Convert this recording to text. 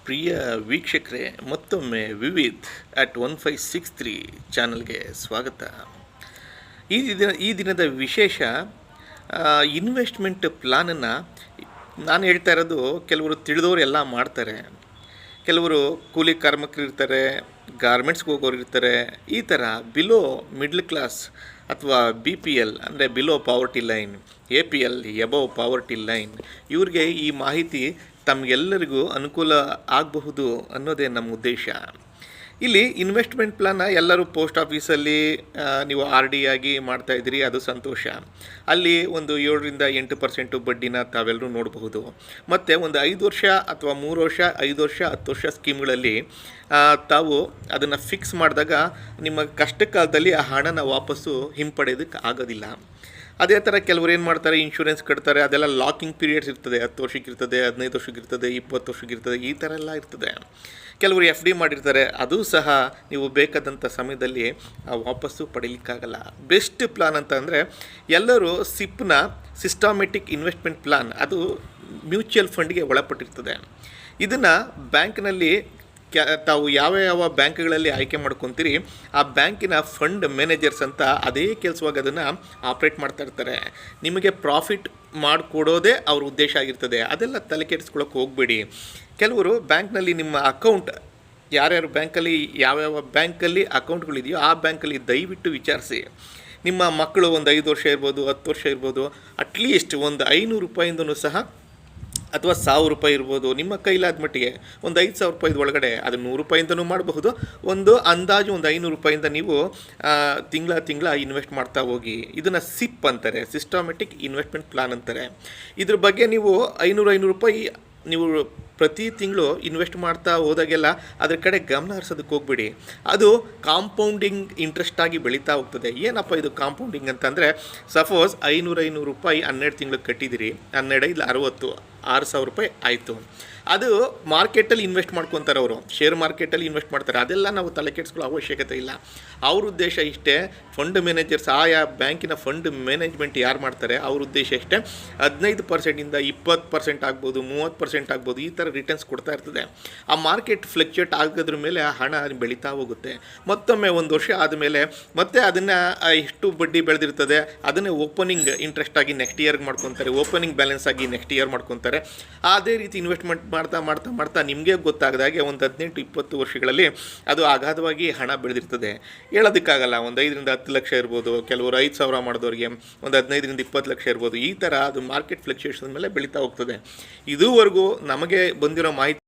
ಪ್ರಿಯ ವೀಕ್ಷಕರೇ, ಮತ್ತೊಮ್ಮೆ ವಿವಿಧ್ ಅಟ್ 1563 ಚಾನಲ್ಗೆ ಸ್ವಾಗತ. ಈ ದಿನದ ವಿಶೇಷ ಇನ್ವೆಸ್ಟ್ಮೆಂಟ್ ಪ್ಲಾನನ್ನು ನಾನು ಹೇಳ್ತಾ ಇರೋದು. ಕೆಲವರು ತಿಳಿದವರು ಎಲ್ಲ ಮಾಡ್ತಾರೆ, ಕೆಲವರು ಕೂಲಿ ಕಾರ್ಮಿಕರು ಇರ್ತಾರೆ, ಗಾರ್ಮೆಂಟ್ಸ್ಗೆ ಹೋಗೋರು ಇರ್ತಾರೆ. ಈ ಥರ ಬಿಲೋ ಮಿಡ್ಲ್ ಕ್ಲಾಸ್ ಅಥವಾ BPL ಅಂದರೆ below poverty line, APL above poverty line, ಇವ್ರಿಗೆ ಈ ಮಾಹಿತಿ ತಮಗೆಲ್ಲರಿಗೂ ಅನುಕೂಲ ಆಗಬಹುದು ಅನ್ನೋದೇ ನಮ್ಮ ಉದ್ದೇಶ. ಇಲ್ಲಿ ಇನ್ವೆಸ್ಟ್ಮೆಂಟ್ ಪ್ಲಾನ್ನ ಎಲ್ಲರೂ ಪೋಸ್ಟ್ ಆಫೀಸಲ್ಲಿ ನೀವು RD ಆಗಿ ಮಾಡ್ತಾಯಿದ್ದೀರಿ, ಅದು ಸಂತೋಷ. ಅಲ್ಲಿ ಒಂದು 7-8% ಬಡ್ಡಿನ ತಾವೆಲ್ಲರೂ ನೋಡಬಹುದು. ಮತ್ತು ಒಂದು 5 ವರ್ಷ ಅಥವಾ 3 ವರ್ಷ, 5 ವರ್ಷ, 10 ವರ್ಷ ಸ್ಕೀಮ್ಗಳಲ್ಲಿ ತಾವು ಅದನ್ನು ಫಿಕ್ಸ್ ಮಾಡಿದಾಗ ನಿಮ್ಮ ಕಷ್ಟ ಕಾಲದಲ್ಲಿ ಆ ಹಣನ ವಾಪಸ್ಸು ಹಿಂಪಡೆಯೋದಕ್ಕೆ ಆಗೋದಿಲ್ಲ. ಅದೇ ಥರ ಕೆಲವರು ಏನು ಮಾಡ್ತಾರೆ, ಇನ್ಶೂರೆನ್ಸ್ ಕಟ್ತಾರೆ. ಅದೆಲ್ಲ ಲಾಕಿಂಗ್ ಪೀರಿಯಡ್ಸ್ ಇರ್ತದೆ. 10 ವರ್ಷಕ್ಕೆ ಇರ್ತದೆ, 15 ವರ್ಷಕ್ಕೆ ಇರ್ತದೆ, 20 ವರ್ಷಕ್ಕೆ ಇರ್ತದೆ, ಈ ಥರ ಎಲ್ಲ ಇರ್ತದೆ. ಕೆಲವರು FD ಮಾಡಿರ್ತಾರೆ, ಅದು ಸಹ ನೀವು ಬೇಕಾದಂಥ ಸಮಯದಲ್ಲಿ ವಾಪಸ್ಸು ಪಡೀಲಿಕ್ಕಾಗಲ್ಲ. ಬೆಸ್ಟ್ ಪ್ಲಾನ್ ಅಂತ ಅಂದರೆ ಎಲ್ಲರೂ SIPನ ಸಿಸ್ಟಮೆಟಿಕ್ ಇನ್ವೆಸ್ಟ್ಮೆಂಟ್ ಪ್ಲಾನ್, ಅದು ಮ್ಯೂಚುವಲ್ ಫಂಡ್ಗೆ ಒಳಪಟ್ಟಿರ್ತದೆ. ಇದನ್ನು ಬ್ಯಾಂಕ್ನಲ್ಲಿ ತಾವು ಯಾವ ಬ್ಯಾಂಕ್ಗಳಲ್ಲಿ ಆಯ್ಕೆ ಮಾಡ್ಕೊತೀರಿ, ಆ ಬ್ಯಾಂಕಿನ ಫಂಡ್ ಮ್ಯಾನೇಜರ್ಸ್ ಅಂತ ಅದೇ ಕೆಲಸವಾಗಿ ಅದನ್ನು ಆಪ್ರೇಟ್ ಮಾಡ್ತಾ ಇರ್ತಾರೆ. ನಿಮಗೆ ಪ್ರಾಫಿಟ್ ಮಾಡಿಕೊಡೋದೇ ಅವ್ರ ಉದ್ದೇಶ ಆಗಿರ್ತದೆ. ಅದೆಲ್ಲ ತಲೆ ಕೆಡಿಸ್ಕೊಳ್ಳೋಕೆ ಹೋಗಬೇಡಿ. ಕೆಲವರು ಬ್ಯಾಂಕ್ನಲ್ಲಿ ನಿಮ್ಮ ಅಕೌಂಟ್, ಯಾರ್ಯಾರು ಬ್ಯಾಂಕಲ್ಲಿ ಯಾವ್ಯಾವ ಬ್ಯಾಂಕಲ್ಲಿ ಅಕೌಂಟ್ಗಳಿದೆಯೋ ಆ ಬ್ಯಾಂಕಲ್ಲಿ ದಯವಿಟ್ಟು ವಿಚಾರಿಸಿ. ನಿಮ್ಮ ಮಕ್ಕಳು ಒಂದು 5 ವರ್ಷ ಇರ್ಬೋದು, 10 ವರ್ಷ ಇರ್ಬೋದು, ಅಟ್ಲೀಸ್ಟ್ ಒಂದು 500 ರೂಪಾಯಿಂದನೂ ಸಹ ಅಥವಾ 1000 ರೂಪಾಯಿ ಇರ್ಬೋದು, ನಿಮ್ಮ ಕೈಲಾದ ಮಟ್ಟಿಗೆ ಒಂದು 5000 ರೂಪಾಯಿದ ಒಳಗಡೆ, ಅದು 100 ರೂಪಾಯಿಂದನೂ ಮಾಡಬಹುದು. ಒಂದು ಅಂದಾಜು ಒಂದು 500 ರೂಪಾಯಿಂದ ನೀವು ತಿಂಗಳ ಇನ್ವೆಸ್ಟ್ ಮಾಡ್ತಾ ಹೋಗಿ. ಇದನ್ನು SIP ಅಂತಾರೆ, ಸಿಸ್ಟಮೆಟಿಕ್ ಇನ್ವೆಸ್ಟ್ಮೆಂಟ್ ಪ್ಲಾನ್ ಅಂತಾರೆ. ಇದ್ರ ಬಗ್ಗೆ ನೀವು 500 ರೂಪಾಯಿ ನೀವು ಪ್ರತಿ ತಿಂಗಳು ಇನ್ವೆಸ್ಟ್ ಮಾಡ್ತಾ ಹೋದಾಗೆಲ್ಲ ಅದ್ರ ಕಡೆ ಗಮನ ಹರಿಸೋದಕ್ಕೆ ಹೋಗ್ಬೇಡಿ. ಅದು ಕಾಂಪೌಂಡಿಂಗ್ ಇಂಟ್ರೆಸ್ಟ್ ಆಗಿ ಬೆಳೀತಾ ಹೋಗ್ತದೆ. ಏನಪ್ಪ ಇದು ಕಾಂಪೌಂಡಿಂಗ್ ಅಂತಂದರೆ, ಸಪೋಸ್ 500 ರೂಪಾಯಿ 12 ತಿಂಗಳು ಕಟ್ಟಿದಿರಿ, 12 60 6000 ರೂಪಾಯಿ ಆಯಿತು. ಅದು ಮಾರ್ಕೆಟಲ್ಲಿ ಇನ್ವೆಸ್ಟ್ ಮಾಡ್ಕೊತಾರೆ, ಅವರು ಶೇರ್ ಮಾರ್ಕೆಟಲ್ಲಿ ಇನ್ವೆಸ್ಟ್ ಮಾಡ್ತಾರೆ. ಅದೆಲ್ಲ ನಾವು ತಲೆ ಕೆಡಿಸ್ಕೊಳ್ಳೋ ಅವಶ್ಯಕತೆ ಇಲ್ಲ. ಅವ್ರ ಉದ್ದೇಶ ಇಷ್ಟೇ, ಫಂಡ್ ಮ್ಯಾನೇಜರ್ಸ್, ಆಯಾ ಬ್ಯಾಂಕಿನ ಫಂಡ್ ಮ್ಯಾನೇಜ್ಮೆಂಟ್ ಯಾರು ಮಾಡ್ತಾರೆ ಅವ್ರ ಉದ್ದೇಶ ಇಷ್ಟೇ, 15%ಇಂದ 20% ಆಗ್ಬೋದು, 30% ಆಗ್ಬೋದು, ಈ ಥರ ರಿಟರ್ನ್ಸ್ ಕೊಡ್ತಾ ಇರ್ತದೆ. ಆ ಮಾರ್ಕೆಟ್ ಫ್ಲಕ್ಚುಯೇಟ್ ಆಗೋದ್ರ ಮೇಲೆ ಆ ಹಣ ಬೆಳೀತಾ ಹೋಗುತ್ತೆ. ಮತ್ತೊಮ್ಮೆ 1 ವರ್ಷ ಆದಮೇಲೆ ಮತ್ತೆ ಅದನ್ನು ಎಷ್ಟು ಬಡ್ಡಿ ಬೆಳೆದಿರ್ತದೆ ಅದನ್ನೇ ಓಪನಿಂಗ್ ಇಂಟ್ರೆಸ್ಟ್ ಆಗಿ ನೆಕ್ಸ್ಟ್ ಇಯರ್ಗೆ ಮಾಡ್ಕೊತಾರೆ, ಓಪನಿಂಗ್ ಬ್ಯಾಲೆನ್ಸ್ ಆಗಿ ನೆಕ್ಸ್ಟ್ ಇಯರ್ ಮಾಡ್ಕೊತಾರೆ. ಅದೇ ರೀತಿ ಇನ್ವೆಸ್ಟ್ಮೆಂಟ್ ಮಾಡ್ತಾ ನಿಮಗೆ ಗೊತ್ತಾಗದಾಗೆ ಒಂದು 18-20 ವರ್ಷಗಳಲ್ಲಿ ಅದು ಅಗಾಧವಾಗಿ ಹಣ ಬೆಳೆದಿರ್ತದೆ. ಹೇಳೋದಕ್ಕಾಗಲ್ಲ. ಒಂದು 5-10 ಲಕ್ಷ ಇರ್ಬೋದು, ಕೆಲವರು 5000 ಮಾಡಿದವ್ರಿಗೆ ಒಂದು 15-20 ಲಕ್ಷ ಇರ್ಬೋದು. ಈ ಥರ ಅದು ಮಾರ್ಕೆಟ್ ಫ್ಲಕ್ಚುಯೇಷನ್ ಮೇಲೆ ಬೆಳೀತಾ ಹೋಗ್ತದೆ. ಇದುವರೆಗೂ ನಮಗೆ ಬಂದಿರೋ ಮಾಹಿತಿ